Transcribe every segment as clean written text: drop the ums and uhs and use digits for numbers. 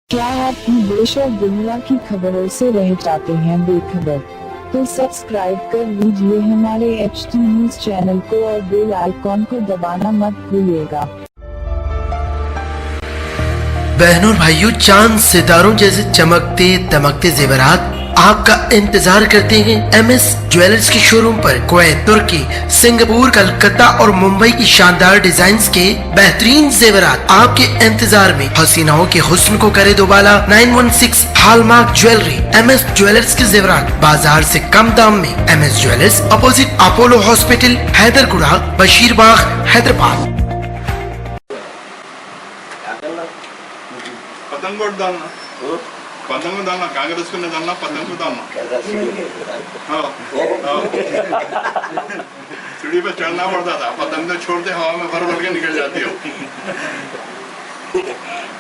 क्या आप देश और दुनिया की खबरों से रह जाते हैं बेखबर? तो सब्सक्राइब कर लीजिए हमारे HT न्यूज चैनल को और बेल आइकॉन को दबाना मत भूलिएगा। बहनों और भाइयों, चांद सितारों जैसे चमकते दमकते जेवरात आपका इंतजार करते हैं MS ज्वेलर्स के शोरूम पर। कुवैत, तुर्की, सिंगापुर, कलकत्ता और मुंबई की शानदार डिजाइन्स के बेहतरीन जेवरात आपके इंतजार में। हसीनाओं के हुस्न को करे दोबाला। 916 हॉलमार्क ज्वेलरी। MS ज्वेलर्स के जेवरात बाजार से कम दाम में। MS jewellers, opposite Apollo hospital, Hyderguda, Basheerbagh, Hyderabad. पतंग डालना, पतंग डालना, कागज को नहीं डालना, पतंग को डालना। सीढ़ी पे चढ़ना पड़ता था, पतंग तो छोड़ते हवा में भर भर के निकल जाती हो।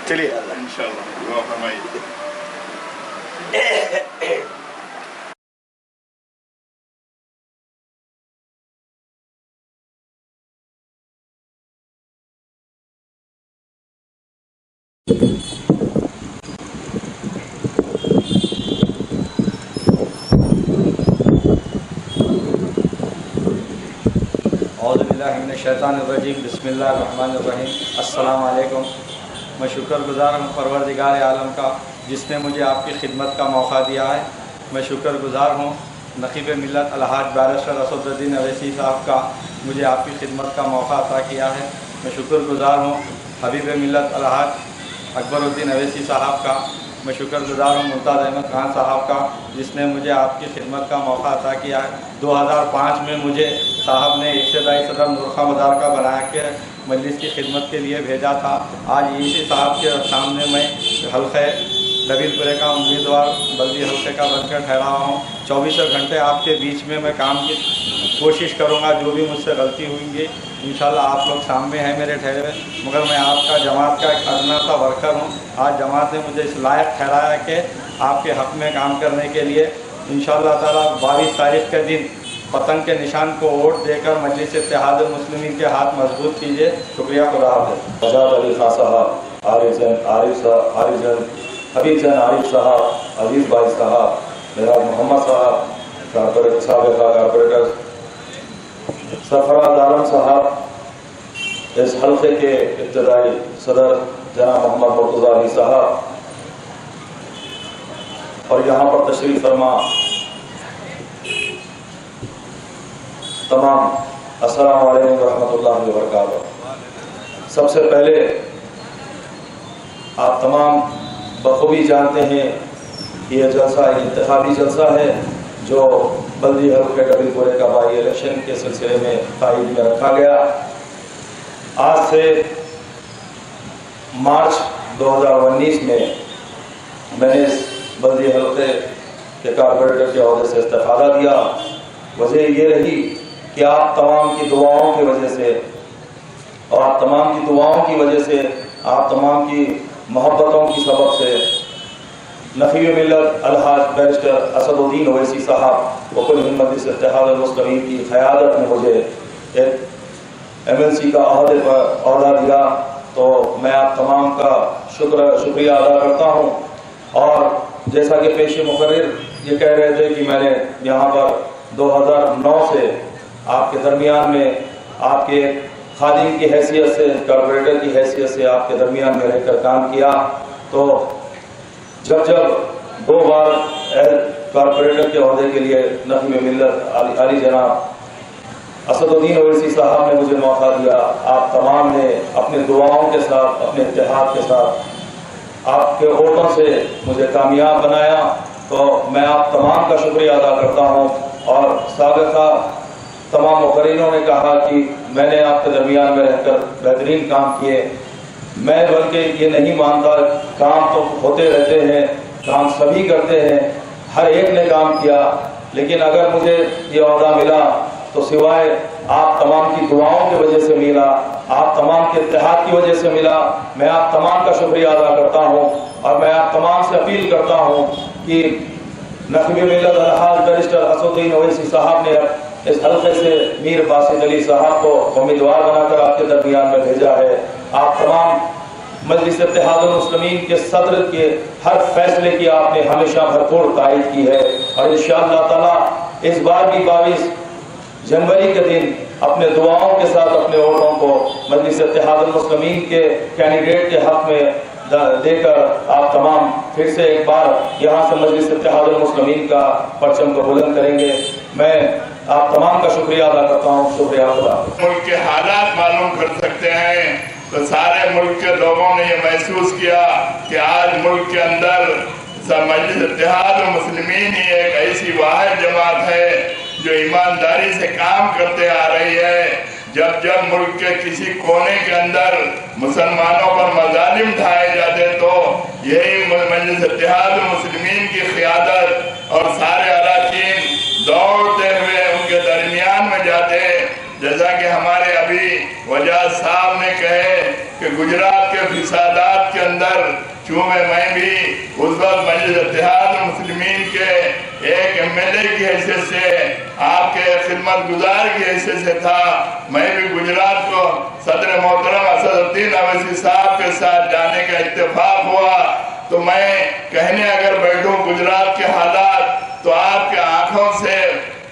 चलिए इंशाल्लाह दुआ फरमाइए। औज़ुबिल्लाहिमिनश्शैतानिर्रजीम, बिस्मिल्लाहिर्रहमानिर्रहीम। अस्सलाम वालेकुम। मैं शुक्रगुज़ार हूँ परवरदिगार आलम का, जिसने मुझे आपकी खिदमत का मौका दिया है। मैं शुक्रगुज़ार हूँ नक़ीब मिल्लत अलहाज बैरिस्टर असदुद्दीन अवैसी साहब का, मुझे आपकी खिदमत का मौका अता किया है। मैं शुक्रगुज़ार हूँ हबीब मिल्लत अलहाज अकबरुद्दीन अवैसी साहब का। मैं शुक्रगुज़ार हूँ मुमताज़ अहमद खान साहब का, जिसने मुझे आपकी खिदमत का मौका अता किया है। 2005 में मुझे साहब ने इब्तदाई सदर नूरखा मज़ार का बना के मजलिस की खिदमत के लिए भेजा था। आज इसी साहब के सामने मैं हल्क़े नबीलपुरे का उम्मीदवार बल्दी हल्के का बनकर ठहरा हूँ। 24 घंटे आपके बीच में मैं काम की कोशिश करूँगा। जो भी मुझसे गलती होंगी इंशाल्लाह आप लोग सामने हैं मेरे ठहरे हुए, मगर मैं आपका जमात का एक अदना सा वर्कर हूँ। आज जमात ने मुझे इस लायक ठहराया कि आपके हक़ में काम करने के लिए इंशाल्लाह ताला 22 तारीख़ के दिन पतंग के निशान को वोट देकर मजलिस इत्तेहाद मुस्लिमीन के हाथ मजबूत कीजिए। शुक्रिया, खुदा हाफ़िज़। आज़ाद अली खान साहब, हबीब जन आरिफ साहब, अजीज़ भाई साहब, मिराज मोहम्मद साहब, कारपोरेटर कारपोरेटर सरफराज आलम साहब, इस हल्के के इब्तदाई सदर जनाब मोहम्मद मुर्तज़ा अली साहब, और यहाँ पर तशरीफ़ फरमा तमाम अस्सलाम वालेकुम रहमतुल्लाहि व बरकातुहू। सबसे पहले आप तमाम बखूबी जानते हैं कि यह जलसा इंतखाबी जलसा है जो बल्दी हल्के नबीलपुरे का बाई इलेक्शन के सिलसिले में तारीख में रखा गया। आज से मार्च 2019 में मैंने इस बल्दी हल्के के कारपोरेटर के अहदे से इस्तीफा दिया। वजह ये रही कि आप तमाम की दुआओं की वजह से और आप तमाम की दुआओं की वजह से, आप तमाम की मोहब्बतों की सबब से नक़ीब मिल्लत अलहाज बैरिस्टर असदुद्दीन ओवैसी साहब वकुल हिम्मत इत्तेहाद मुस्लिमीन की क़यादत में मुझे एक MLC का अहदे पर अहदा दिया, तो मैं आप तमाम का शुक्रिया अदा करता हूँ। और जैसा कि पेश मुकर्रिर ये कह रहे थे कि मैंने यहाँ पर 2009 से आपके दरमियान में आपके खादिम की हैसियत से, कारपोरेटर की हैसियत से आपके दरमियान में रहकर काम किया। तो जब दो बार कारपोरेटर के अहदे के लिए नक़ीब मिल्लत अली जनाब असदुद्दीन ओवैसी साहब ने मुझे मौका दिया, आप तमाम ने अपने दुआओं के साथ, अपने इत्तेहाद के साथ, आपके वोटों से मुझे कामयाब बनाया। तो मैं आप तमाम का शुक्रिया अदा करता हूँ। और साबिक़ा तमाम मुक़र्रिरों ने कहा कि मैंने आपके दरमियान में रहकर बेहतरीन काम किए। मैं बल्कि ये नहीं मानता, काम तो होते रहते हैं, काम सभी करते हैं, हर एक ने काम किया, लेकिन अगर मुझे ये ओहदा मिला तो सिवाय आप तमाम की दुआओं की वजह से मिला, आप तमाम के इत्तेहाद की वजह से मिला। मैं आप तमाम का शुक्रिया अदा करता हूँ और मैं आप तमाम से अपील करता हूँ कि नक़ीब मिल्लत अलहाज बैरिस्टर असदुद्दीन ओवैसी साहब ने इस हल्के से मीर बासित अली साहब को उम्मीदवार बनाकर आपके दरमियान में भेजा है। आप तमाम مجلس اتحاد المسلمین کے صدر کے ہر فیصلے کی آپ نے ہمیشہ بھرپور تائید کی ہے، اور انشاءاللہ تعالی اس بار بھی 22 جنوری کے دن اپنے دعاؤں کے ساتھ اپنے ووٹوں کو مجلس اتحاد المسلمین کے کینڈیڈیٹ کے حق میں دے کر آپ تمام پھر سے ایک بار یہاں سے مجلس اتحاد المسلمین کا پرچم کو بلند کریں گے۔ میں آپ تمام کا شکریہ ادا کرتا ہوں۔ شکریہ خدا۔ ملک کے حالات معلوم کر سکتے ہیں تو سارے ملک کے لوگوں نے یہ محسوس کیا کہ آج ملک کے اندر مجلس اتحاد المسلمین ہی ایک ایسی واحد جماعت ہے جو ایمانداری سے کام کرتے آ رہی ہے۔ جب ملک کے کسی کونے کے اندر مسلمانوں پر مظالم ڈھائے جاتے تو یہی مجلس اتحاد المسلمین کی قیادت اور سارے اراکین دوڑتے ہوئے ان کے درمیان میں جاتے، جیسا کہ ہمارے ابھی وجاہت صاحب نے کہے کہ گجرات کے فسادات کے اندر چونکہ میں بھی اس وقت مجلس اتحاد المسلمین کے ایک MLA کی حیثیت سے، آپ کے خدمت گزار کی حیثیت سے تھا، میں بھی گجرات کو صدر محترم اسد الدین اویسی صاحب کے ساتھ جانے کا اتفاق ہوا تو میں کہنے اگر بیٹھوں گجرات کے حالات تو آپ کے آنکھوں سے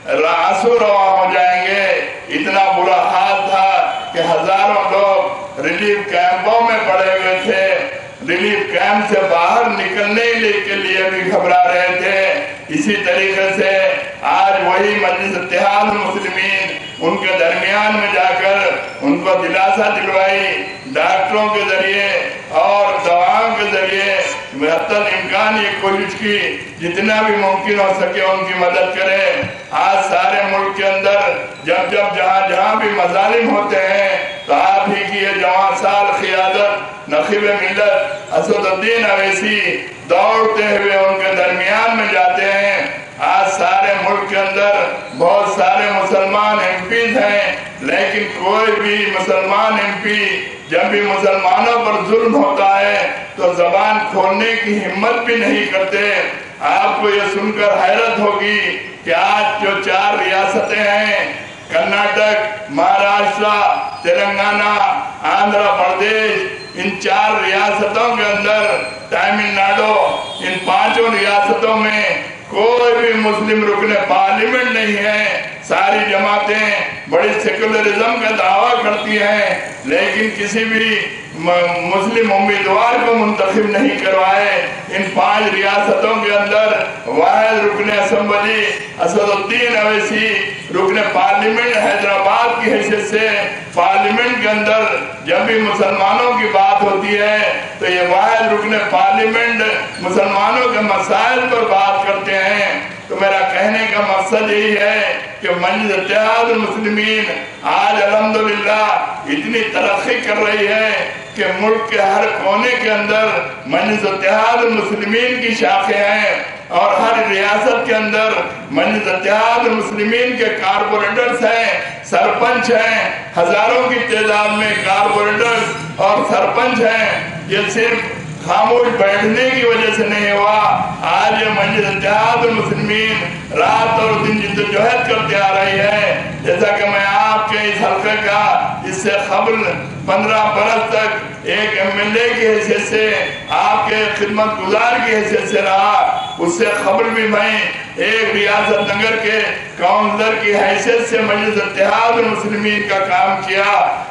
آنسو رواں ہو جائیں گے۔ اتنا برا حال تھا کہ ہزاروں لوگ ریلیف کیمپوں میں پڑے ہوئے تھے، ریلیف کیمپ سے باہر نکلنے کے لیے بھی گھبرا رہے تھے۔ اسی طریقے سے آج وہی مجلس اتحاد المسلمین ان کے درمیان میں جا کر ان کو دلاسا دلوائی، ڈاکٹروں کے ذریعے اور دواؤں کے ذریعے حتی الامکان یہ کوشش کی جتنا بھی ممکن ہو سکے ان کی مدد کرے۔ آج سارے ملک کے اندر جب جہاں بھی مظالم ہوتے ہیں تو آپ ہی کی یہ جوان سال قیادت نقیب ملت اسد الدین اویسی دوڑتے ہوئے ان کے درمیان میں جاتے ہیں۔ آج سارے ملک کے اندر بہت سارے مسلمان MPs ہیں، لیکن کوئی بھی مسلمان MP جب بھی مسلمانوں پر ظلم ہوتا ہے تو زبان کھولنے کی ہمت بھی نہیں کرتے۔ آپ کو یہ سن کر حیرت ہوگی کہ آج جو 4 ریاستیں ہیں، کرناٹک، مہاراشٹر، تلنگانہ، آندھرا پردیش، ان 4 ریاستوں کے اندر تامل ناڈو، ان 5 ریاستوں میں کوئی بھی مسلم رکن پارلیمنٹ نہیں ہے۔ ساری جماعتیں بڑی سیکولرزم کا دعویٰ کرتی ہیں لیکن کسی بھی مسلم امیدوار کو منتخب نہیں کروائے۔ ان 5 ریاستوں کے اندر واحد رکن اسمبلی اسد الدین اویسی رکن پارلیمنٹ حیدرآباد کی حیثیت سے پارلیمنٹ کے اندر جب بھی مسلمانوں کی بات ہوتی ہے تو یہ واحد رکن پارلیمنٹ مسلمانوں کے مسائل پر بات کرتے ہیں۔ تو میرا کہنے کا مقصد یہی ہے کہ مجلس اتحاد المسلمین آج الحمدللہ اتنی ترقی کر رہی ہے کہ ملک کے ہر کونے کے اندر مجلس اتحاد المسلمین کی شاخیں ہیں اور ہر ریاست کے اندر مجلس اتحاد المسلمین کے کارپوریٹرز ہیں، سرپنچ ہیں، ہزاروں کی تعداد میں کارپوریٹرز اور سرپنچ ہیں۔ یہ صرف خاموش بیٹھنے کی وجہ سے نہیں ہوا، آج یہ مجلس اتحاد المسلمین رات اور دن جدوجہد کرتے آ رہی ہے۔ جیسا کہ میں آپ کے اس حلقے کا اس سے قبل 15 برس تک ایک MLA کی حیثیت سے، آپ کے خدمت گزار کی حیثیت سے رہا، اس سے قبل بھی میں ایک ریاست نگر کے کاؤنسلر کی حیثیت سے مجلس اتحاد المسلمین کا کام کیا۔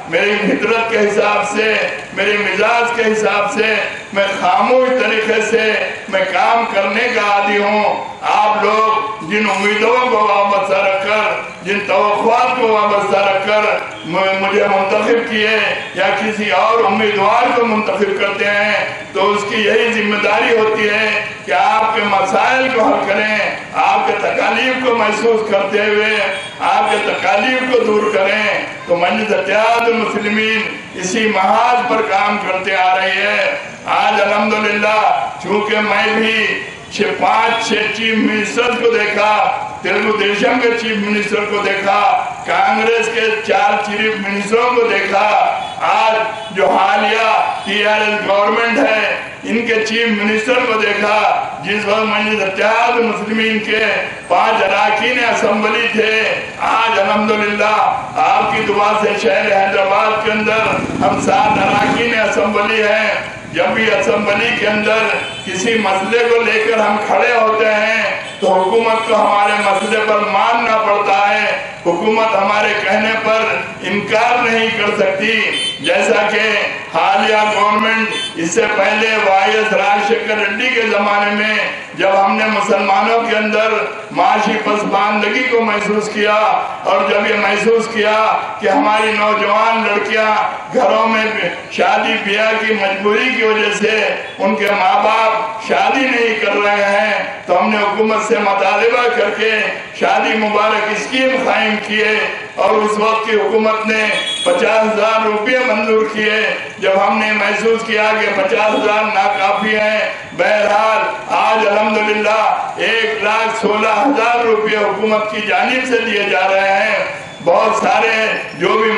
میری فطرت کے حساب سے، میرے مزاج کے حساب سے میں خاموش طریقے سے میں کام کرنے کا عادی ہوں۔ آپ لوگ جن امیدوں کو وابستہ رکھ کر، جن توقعات کو وابستہ رکھ کر مجھے منتخب کیے یا کسی اور امیدوار کو منتخب کرتے ہیں تو اس کی یہی ذمہ داری ہوتی ہے کہ آپ کے مسائل کو حل کریں، آپ کے تکالیف کو محسوس کرتے ہوئے آپ کے تکالیف کو دور کریں۔ تو مجلس اتحاد المسلمین اسی محاذ پر کام کرتے آ رہی ہے۔ آج الحمدللہ چونکہ میں بھی 5-6 چیف منسٹر کو دیکھا، تیلگو دیشم کے چیف منسٹر کو دیکھا، کانگریس کے 4 چیف منسٹروں کو دیکھا، آج جو حالیہ TRS گورنمنٹ ہے इनके चीफ मिनिस्टर को देखा, जिस वक्त मजलिस इत्तेहाद मुस्लिमीन के 5 अरकान असम्बली थे, आज अल्हम्दुलिल्लाह आपकी दुआ से शहर हैदराबाद के अंदर हम 7 अरकान असम्बली हैं। जब भी असम्बली के अंदर किसी मसले को लेकर हम खड़े होते हैं तो हुकूमत को हमारे मसले पर मानना पड़ता है, हुकूमत हमारे कहने पर इनकार नहीं कर सकती। जैसा कि हालिया गवर्नमेंट, इससे पहले वाईएस राजशेखर रेड्डी के ज़माने में जब हमने मुसलमानों के अंदर माशी पसमानदगी को महसूस किया और जब ये महसूस किया कि हमारी नौजवान लड़कियां घरों में शादी ब्याह की मजबूरी की वजह से उनके माँ बाप शादी नहीं कर रहे हैं, तो हमने हुकूमत से मुतालिबा करके शादी मुबारक स्कीम कायम किए और उस वक्त की हुकूमत ने 50,000 रुपये मंजूर किए। जब हमने महसूस किया कि 50,000 नाकाफी हैं, बहरहाल आज अल्हम्दुलिल्लाह 1,16,000 रुपये हुकूमत की जानिब से दिए जा रहे हैं। बहुत सारे जो भी